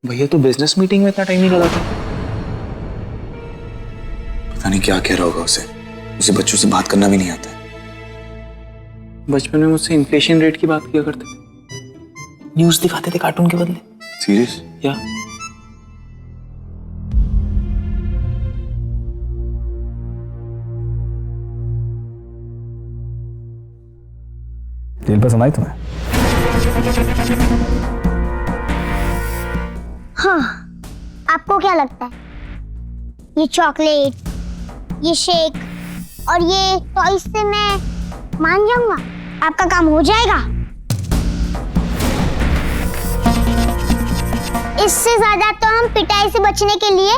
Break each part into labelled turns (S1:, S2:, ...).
S1: भैया तो business meeting में इतना टाइम नहीं लगाता।
S2: पता नहीं क्या कह रहा होगा उसे बच्चों से बात करना भी नहीं आता है।
S1: बचपन में मुझसे इन्फ्लेशन रेट की बात किया करते थे, न्यूज़ दिखाते थे कार्टून के बदले।
S2: सीरियस?
S1: या
S3: जेल पसंद आई तुम्हें?
S4: हाँ, आपको क्या लगता है ये चॉकलेट, ये शेक और ये टॉयज से मैं मान जाऊंगा? आपका काम हो जाएगा। इससे ज्यादा तो हम पिटाई से बचने के लिए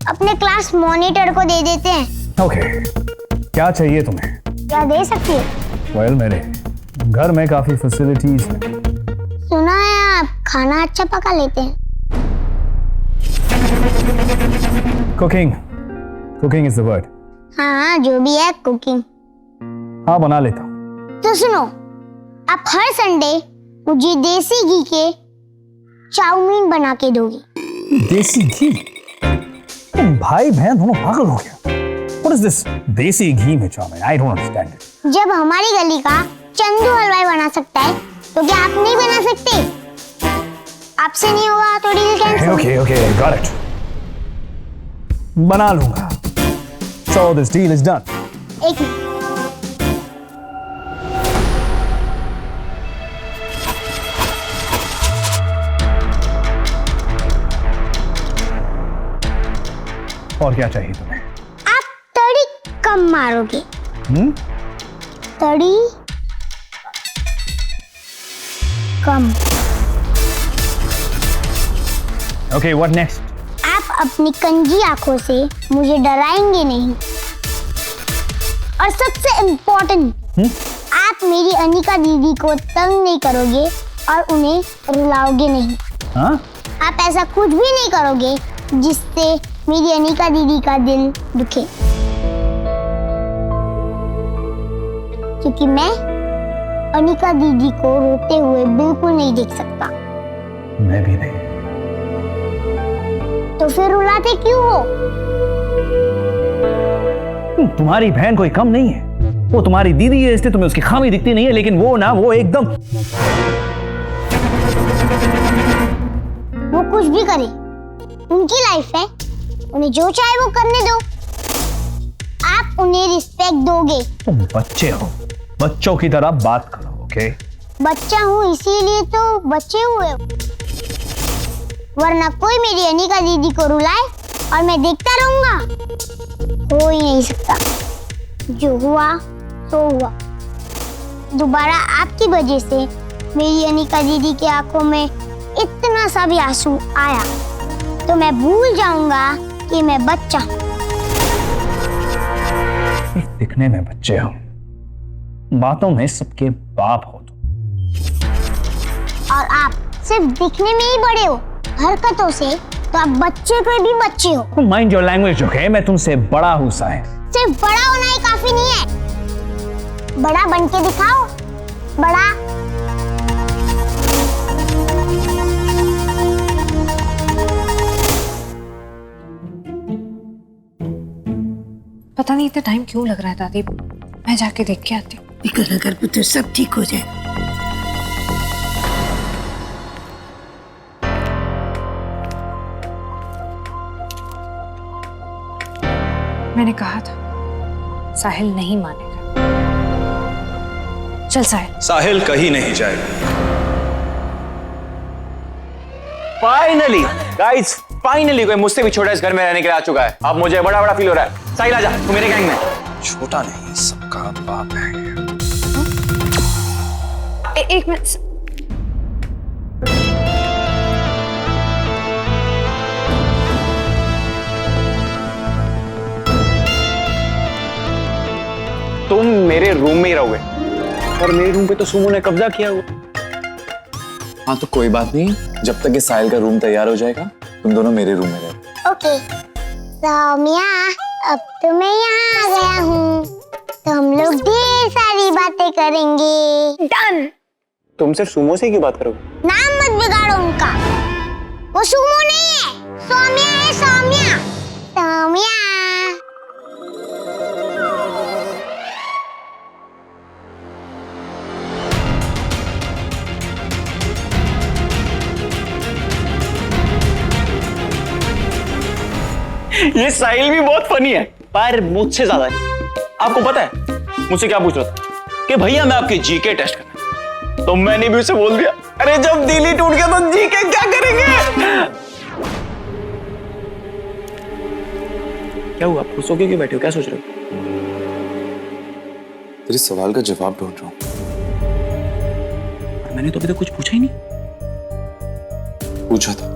S4: अपने क्लास मॉनिटर को दे देते हैं।
S3: ओके, क्या चाहिए तुम्हें?
S4: क्या दे सकती है?
S3: वेल, मेरे घर में काफी फैसिलिटीज हैं।
S4: सुना है आप खाना अच्छा पका लेते हैं।
S3: Cooking is the word.
S4: हाँ, जो भी है कुकिंग।
S3: हाँ, बना लेता हूँ।
S4: तो सुनो, आप हर संडे मुझे देसी घी के चाउमीन बना के दोगी।
S3: देसी घी? तुम भाई बहन दोनों पागल हो गया। What is this? देसी घी में chowmein? I don't understand it.
S4: जब हमारी गली का चंदू हलवाई बना सकता है तो क्या आप नहीं बना सकते? आपसे नहीं होगा तो deal cancel.
S3: Okay, got it. बना लूंगा। So this deal is done.
S4: एक मिनट,
S3: और क्या चाहिए तुम्हें?
S4: आप तड़ी कम मारोगे। तड़ी कम।
S3: Okay, what next?
S4: आप अपनी कंजी आंखों से मुझे डराएंगे नहीं। और सबसे इम्पोर्टेंट, आप मेरी अनिका दीदी को तंग नहीं करोगे और उन्हें रुलाओगे नहीं।
S3: हाँ?
S4: आप ऐसा कुछ भी नहीं करोगे जिससे मेरी अनिका दीदी का दिल दुखे, क्योंकि मैं अनिका दीदी को रोते हुए बिल्कुल नहीं देख सकता।
S3: मैं भी नहीं।
S4: तो फिर रुलाते क्यों हो?
S3: तुम्हारी बहन कोई कम नहीं है। वो तुम्हारी दीदी है, इसलिए तुम्हें उसकी खामी दिखती नहीं है, लेकिन वो ना, वो एकदम।
S4: वो कुछ भी करे, उनकी लाइफ है, उन्हें जो चाहे वो करने दो। आप उन्हें रिस्पेक्ट दोगे।
S3: तुम बच्चे हो, बच्चों की तरह बात करो। ओके?
S4: बच्चा हूँ इसीलिए तो बच्चे हुए, वरना कोई मेरी अनिका दीदी को रुलाए और मैं देखता रहूंगा। हो ही नहीं सकता। जो हुआ तो हुआ। दोबारा आपकी वजह से मेरी अनिका दीदी की आंखों में इतना सा भी आंसू आया तो मैं भूल जाऊंगा कि मैं बच्चा हूं।
S3: दिखने में बच्चे हो, बातों में सबके बाप हो तुम।
S4: और आप सिर्फ दिखने में ही बड़े हो, हरकतों से तो आप बच्चे को भी बच्चे हो।
S3: Mind your language. ओके? मैं तुमसे बड़ा हूं साहिल।
S4: सिर्फ बड़ा होना ही काफी नहीं है, बड़ा बन के दिखाओ। बड़ा।
S5: पता नहीं इतना टाइम क्यों लग रहा है दादी, मैं जाके देख के आती हूँ।
S6: फिक्र न कर पुत्र, सब ठीक हो जाए।
S5: मैंने कहा था साहिल नहीं मानेगा। चल साहिल।
S2: साहिल कहीं नहीं जाएगा।
S1: फाइनली गाइस, फाइनली कोई मुझसे भी छोटा इस घर में रहने के लिए आ चुका है। अब मुझे बड़ा बड़ा फील हो रहा है। साहिल आजा, तू मेरे गैंग में।
S2: छोटा नहीं, सबका बाप है।
S5: एक मिनट।
S1: तुम मेरे रूम में ही रहोगे और मेरे रूम पे तो सुमो ने कब्जा किया हुआ।
S2: हाँ तो कोई बात नहीं, जब तक ये साहिल का रूम तैयार हो जाएगा तुम दोनों मेरे रूम में रहो।
S4: ओके सौम्या, अब तो मैं यहाँ आ गया हूँ तो हम लोग ढेर सारी बातें करेंगे। डन।
S1: तुम सिर्फ सुमो से क्यों बात करोगे?
S4: नाम मत बिगाड़ो उनका, वो सुमो
S1: ये साहिल भी बहुत फनी है पर मुझसे ज्यादा है। आपको पता है मुझसे क्या पूछ रहा था कि भैया मैं आपके जीके टेस्ट करना, तो मैंने भी उसे बोल दिया अरे जब दिल ही टूट गया तो जीके क्या करेंगे। क्या हुआ, आप खुश होके क्यों बैठे हो, क्या सोच रहे हो?
S2: तेरे सवाल का जवाब ढूंढ रहा हूँ।
S1: और मैंने तो अभी तक कुछ पूछा ही नहीं।
S2: पूछा था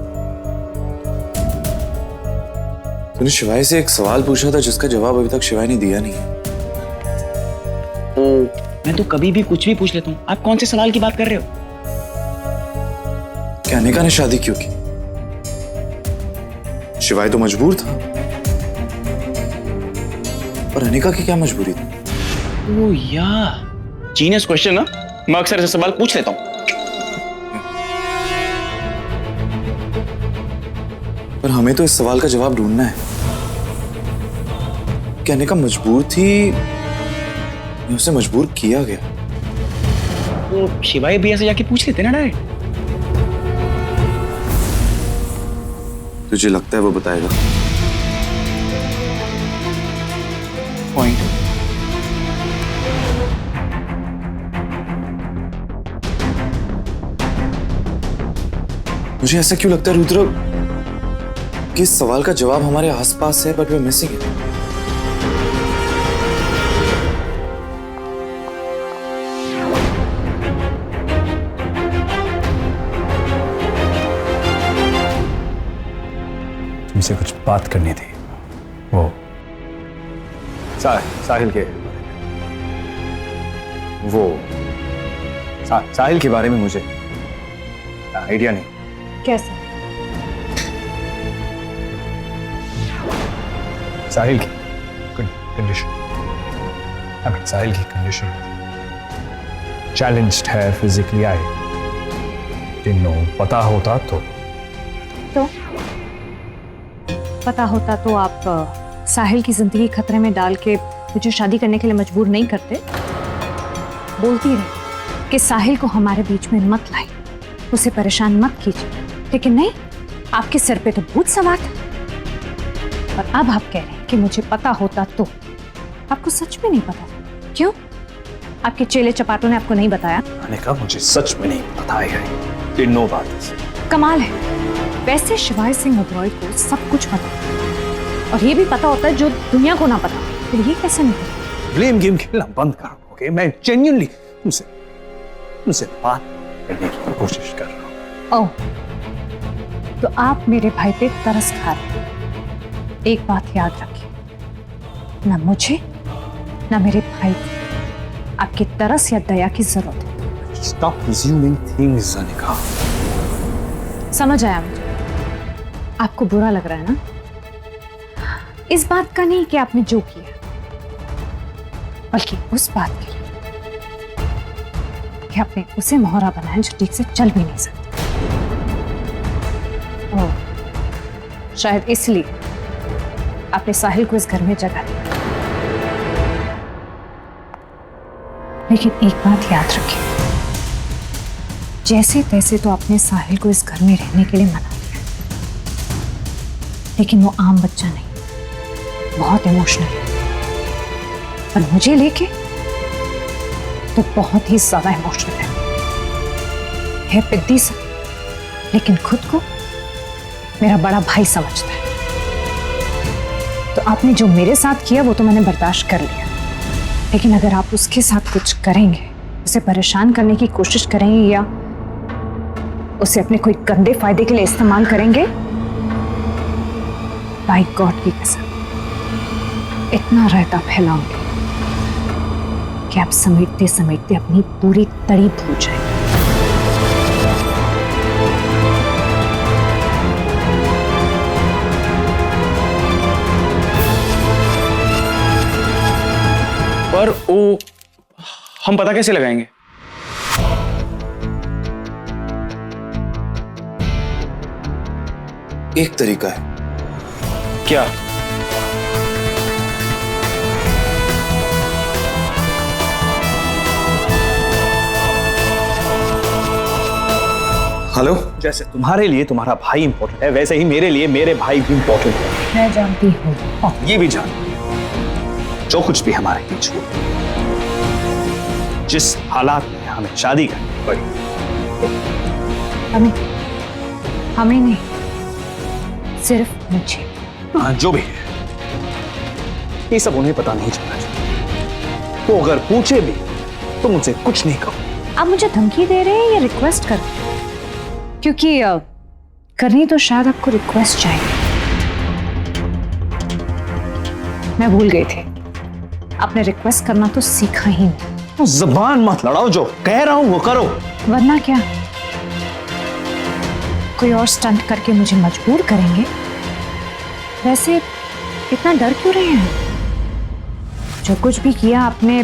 S2: तूने शिवाय से एक सवाल पूछा था जिसका जवाब अभी तक शिवाय ने दिया नहीं है।
S1: मैं तो कभी भी कुछ भी पूछ लेता हूँ, आप कौन से सवाल की बात कर रहे हो?
S2: क्या अनिका ने शादी क्यों की? शिवाय तो मजबूर था, पर अनिका की क्या मजबूरी थी?
S1: ओ यार, जीनियस क्वेश्चन ना, मैं अक्सर ऐसे सवाल पूछ लेता हूँ।
S2: पर हमें तो इस सवाल का जवाब ढूंढना है। क्या अनिका मजबूर थी या उसे मजबूर किया गया?
S1: तो शिवाय भी ऐसे जाके पूछ लेते ना डायरेक्ट।
S2: तुझे लगता है वो बताएगा?
S1: पॉइंट।
S2: मुझे ऐसा क्यों लगता है रुद्र कि इस सवाल का जवाब हमारे आसपास है बट वे मिसिंग है।
S3: तुमसे कुछ बात करनी थी। वो साहिल के वो साहिल के बारे में मुझे आइडिया नहीं।
S5: कैसा?
S3: साहिल की कंडीशन, साहिल की कंडीशन चैलेंज्ड है फिजिकली। I didn't know. पता होता तो
S5: पता होता तो आप साहिल की जिंदगी खतरे में डाल के मुझे शादी करने के लिए मजबूर नहीं करते। बोलती रही कि साहिल को हमारे बीच में मत लाई, उसे परेशान मत कीजिए, लेकिन नहीं, आपके सिर पे तो भूत सवार था। और अब आप कह रहे हैं कि मुझे पता होता तो। आपको सच में नहीं पता? क्यों? आपके चेले चपाटों ने आपको नहीं बताया?
S3: मैंने कहा मुझे सच में नहीं पता है। Didn't know about this.
S5: कमाल है। वैसे शिवाय सिंह ओबरॉय को सब कुछ पता है, और ये भी पता होता है जो दुनिया को ना पता, फिर ये कैसे नहीं पता?
S3: ब्लेम गेम खेलना बंद करो, ओके? मैं जेन्युइनली तुमसे बात करने की कोशिश कर रहा हूँ।
S5: ओह, तो आप मेरे भाई पे तरस खा रहे हैं। एक बात याद रखिए, ना मुझे ना मेरे भाई को आपकी तरस या दया की जरूरत है।
S3: Stop assuming things, Anika.
S5: समझ आया मुझे। आपको बुरा लग रहा है ना? इस बात का नहीं कि आपने जो किया, बल्कि उस बात के लिए कि आपने उसे मोहरा बनाया जो ठीक से चल भी नहीं सकता। ओह, शायद इसलिए आपने साहिल को इस घर में जगह दी। लेकिन एक बात याद रखिए, जैसे तैसे तो आपने साहिल को इस घर में रहने के लिए मना किया, लेकिन वो आम बच्चा नहीं, बहुत इमोशनल है। और मुझे लेके तो बहुत ही ज्यादा इमोशनल है पिद्दी सा, लेकिन खुद को मेरा बड़ा भाई समझता है। तो आपने जो मेरे साथ किया वो तो मैंने बर्दाश्त कर लिया, लेकिन अगर आप उसके साथ कुछ करेंगे, उसे परेशान करने की कोशिश करेंगे या उसे अपने कोई गंदे फायदे के लिए इस्तेमाल करेंगे, बाय गॉड की कसम इतना रायता फैलाऊंगे कि आप समेटते समेटते अपनी पूरी तड़ी भूल जाएंगे।
S1: पर वो हम पता कैसे लगाएंगे?
S2: एक तरीका है।
S1: क्या?
S2: हेलो।
S3: जैसे तुम्हारे लिए तुम्हारा भाई इंपॉर्टेंट है, वैसे ही मेरे लिए मेरे भाई भी इंपॉर्टेंट है।
S5: मैं जानती हूँ।
S3: हाँ, ये भी जान, जो कुछ भी हमारे बीच हुआ, जिस हालात में हमें शादी करनी पड़ी,
S5: हमें नहीं, सिर्फ मुझे।
S3: हाँ, जो भी है, ये सब उन्हें पता नहीं चलना चाहिए। वो अगर पूछे भी तो मुझसे कुछ नहीं कहो।
S5: आप मुझे धमकी दे रहे हैं या रिक्वेस्ट कर रहे हैं? क्योंकि करनी तो शायद आपको रिक्वेस्ट चाहिए। मैं भूल गई थी, आपने रिक्वेस्ट करना तो सीखा ही नहीं।
S3: तो जबान मत लड़ाओ, जो कह रहा हूं वो करो।
S5: वरना क्या, कोई और स्टंट करके मुझे मजबूर करेंगे? वैसे इतना डर क्यों रहे हैं? जो कुछ भी किया आपने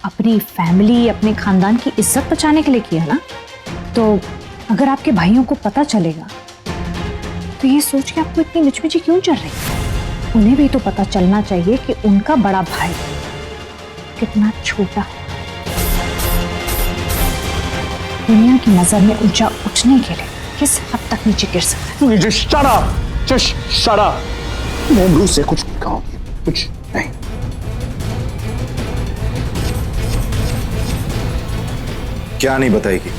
S5: अपनी फैमिली, अपने खानदान की इज्जत बचाने के लिए किया ना। तो अगर आपके भाइयों को पता चलेगा तो ये सोच के आपको इतनी मिचमिची क्यों चल रही है? उन्हें भी तो पता चलना चाहिए कि उनका बड़ा भाई कितना छोटा है। दुनिया की नजर में ऊंचा उठने के लिए किस हद तक नीचे गिर सकता है।
S3: Just shut up! Just shut up! मोमरू से कुछ नहीं कहोगी, कुछ नहीं।
S2: क्या नहीं बताएगी?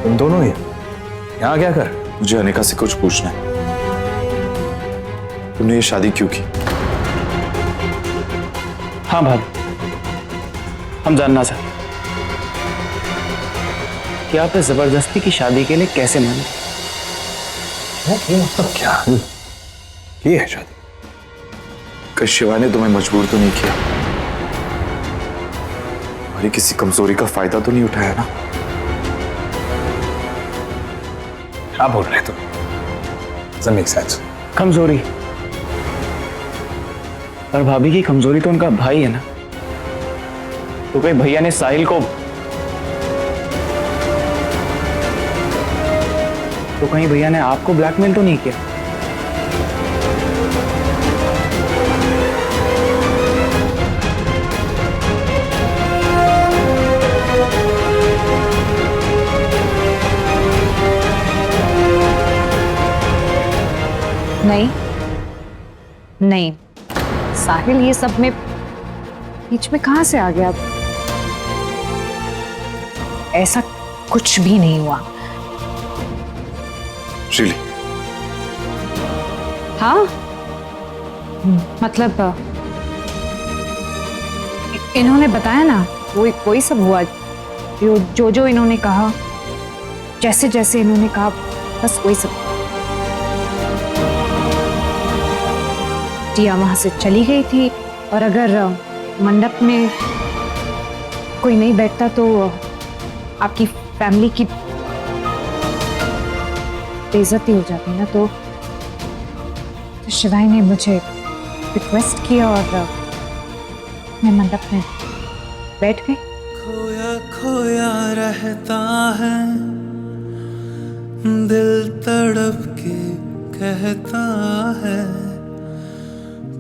S3: तुम दोनों ही यहाँ क्या कर?
S2: मुझे अनिका से कुछ पूछना है। तुमने ये शादी क्यों की?
S1: हाँ भाभी, हम जानना चाहते कि आप इस जबरदस्ती की शादी के लिए कैसे माने?
S3: ये मतलब क्या? ये है शादी?
S2: कहीं शिवा ने तुम्हें मजबूर तो नहीं किया? हमारी किसी कमजोरी का फायदा तो नहीं उठाया ना?
S3: क्या बोल रहे तुम? Doesn't make sense.
S1: कमजोरी? पर भाभी की कमजोरी तो उनका भाई है ना। तो कहीं भैया ने साहिल को, तो कहीं भैया ने आपको ब्लैकमेल तो नहीं किया?
S5: नहीं नहीं, साहिल ये सब में बीच में कहां से आ गया? ऐसा कुछ भी नहीं हुआ।
S2: Really?
S5: हाँ, मतलब इन्होंने बताया ना, वही सब हुआ। जो इन्होंने कहा, जैसे जैसे इन्होंने कहा, बस वही सब। टिया वहां से चली गई थी, और अगर मंडप में कोई नहीं बैठता तो आपकी फैमिली की बेइज्जती हो जाती है ना। तो शिवाई ने मुझे रिक्वेस्ट किया और मैं मंडप में बैठ गई।
S7: खोया खोया रहता है, दिल तड़प के कहता है,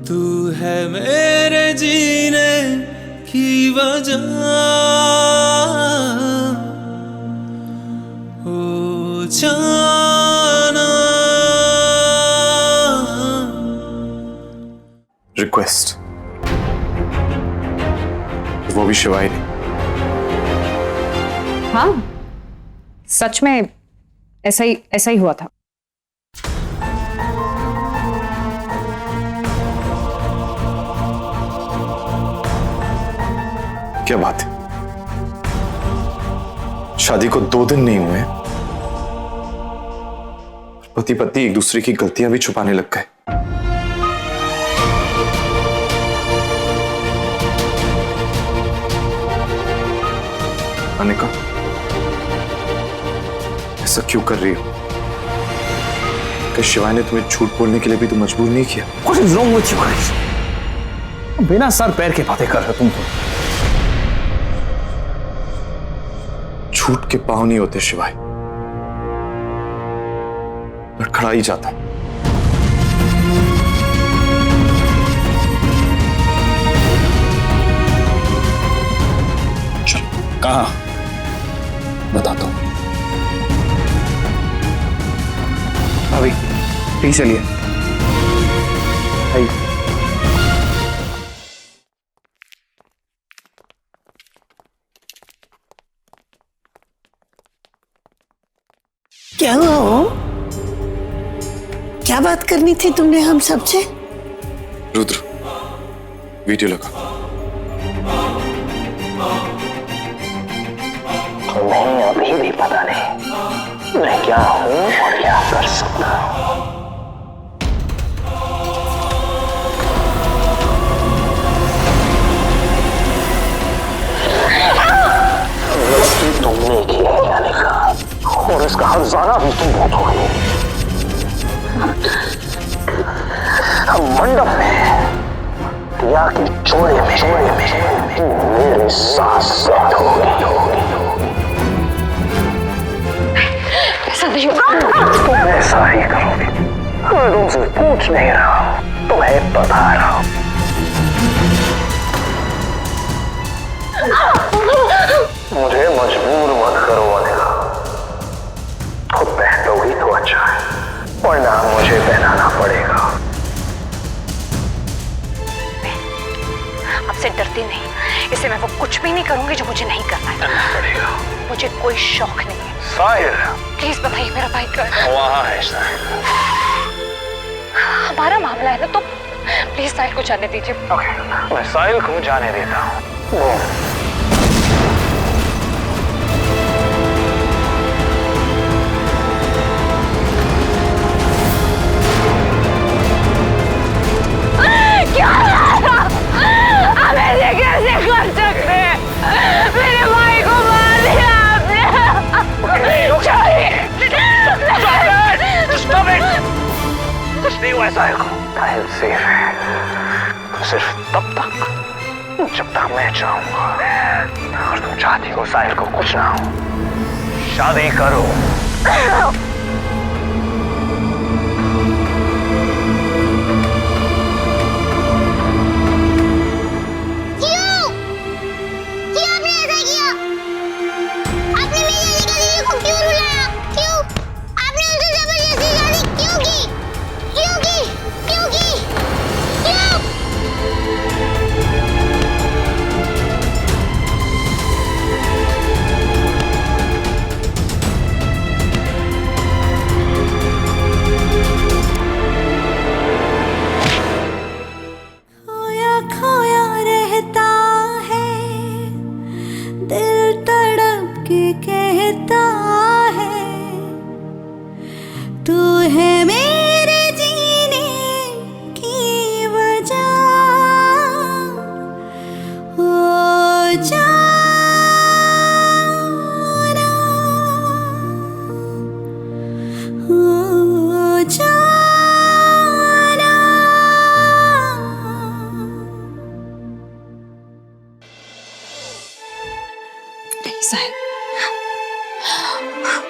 S7: तू है मेरे जीने की वजह, ओ जाना।
S2: रिक्वेस्ट? वो भी शिवाई ने?
S5: हाँ, सच में ऐसा ही हुआ था।
S2: क्या बात है? शादी को 2 दिन नहीं हुए, पति पत्नी एक दूसरे की गलतियां भी छुपाने लग गए। अनिका, ऐसा क्यों कर रही हो? क्या शिवाय ने तुम्हें झूठ बोलने के लिए भी तो मजबूर नहीं किया?
S3: What is wrong with you guys? बिना सर पैर के बातें कर रहे हो तुम तो।
S2: झूठ के पांव नहीं होते शिवाय, लड़खड़ा ही जाता।
S3: यहीं चलिए। आइए।
S6: क्या हुआ हो? क्या बात करनी थी तुमने हम सबसे?
S2: रुद्र, वीडियो लगा।
S1: तुम्हें अभी भी पता नहीं मैं क्या हूं और क्या कर सकता हूं। गलती तुमने की है जाने का, और इसका हर्जाना भी तुम भुगतोगे। हम मंडप में दिया के चोले में मेरी सांस सेट होगी। तुम ऐसा ही करोगे। मैं तुमसे पूछ नहीं रहा हूं, तुम्हें बता रहा हूं। मुझे मजबूर मत करो अनिका, खुद पहन लोगी तो अच्छा है, वरना मुझे पहनाना पड़ेगा।
S5: आपसे डरती नहीं, इससे मैं वो कुछ भी नहीं करूंगी जो मुझे नहीं करना है।
S1: पड़ेगा।
S5: मुझे कोई शौक नहीं है।
S1: साहिल
S5: प्लीज बताइए मेरा भाई कहाँ है?
S1: वहाँ है साहिल।
S5: हमारा मामला है ना, तो प्लीज साहिल को जाने दीजिए।
S1: ओके, मैं साहिल को जाने देता हूँ।
S5: कैसे कर सकते हैं? मेरे भाई को मार दिया आपने।
S1: कुछ नहीं हुआ साहिल को। साहिल सेफ है, सिर्फ तब तक जब तक मैं चाहूंगा। और तुम चाहती हो साहिल को कुछ ना हो, शादी करो।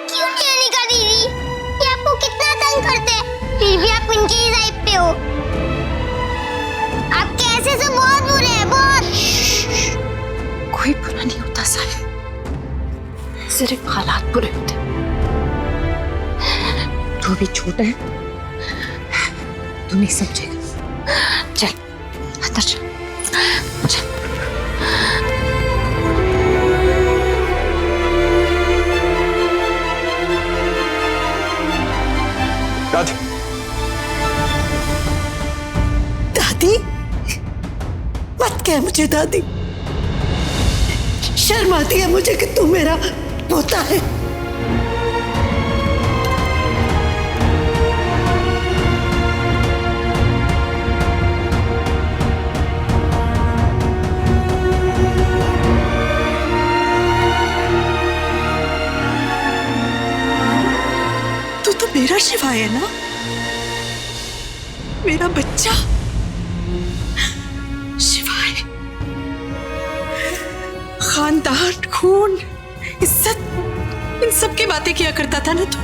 S4: क्यों नहीं अनिका दीदी? ये आपको कितना तंग करते हैं, फिर भी आप इनकी ही साइड पे हो। आप कैसे से बहुत बुरे हैं, बहुत।
S5: कोई बुरा नहीं होता साहिल, सिर्फ हालात बुरे होते। तू भी छोटा है, तू नहीं समझेगा। चल अंदर चल, चल।
S3: दादी,
S6: दादी मत कह मुझे दादी, शर्म आती है मुझे कि तू मेरा पोता है। तू तो मेरा शिवा है ना, मेरा बच्चा शिवा है। खानदान, खून, इज्जत, इन सब की बातें किया करता था ना तू।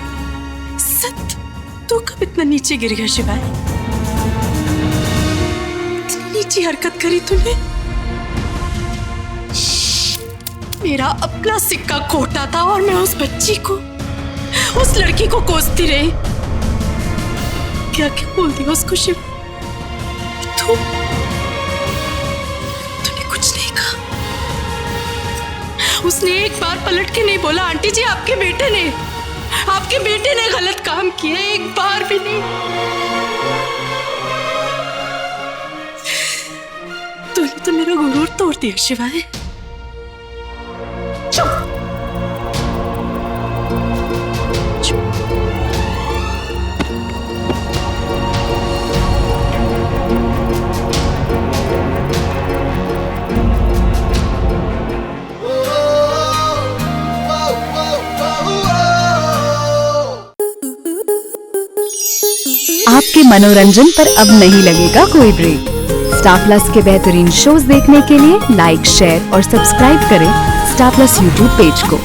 S6: इज्जत, तू कब इतना नीचे गिर गया शिवा? इतनी नीची हरकत करी तूने। मेरा अपना सिक्का खोटा था और मैं उस बच्ची को, उस लड़की को कोसती रही क्या क्या बोल दिया उसको शिव। तूने कुछ नहीं कहा। उसने एक बार पलट के नहीं बोला आंटी जी आपके बेटे ने गलत काम किए, एक बार भी नहीं। तूने तो मेरा गुरूर तोड़ दिया शिवाय।
S8: आपके मनोरंजन पर अब नहीं लगेगा कोई ब्रेक। स्टार प्लस के बेहतरीन शोज देखने के लिए लाइक, शेयर और सब्सक्राइब करें स्टार प्लस यूट्यूब पेज को।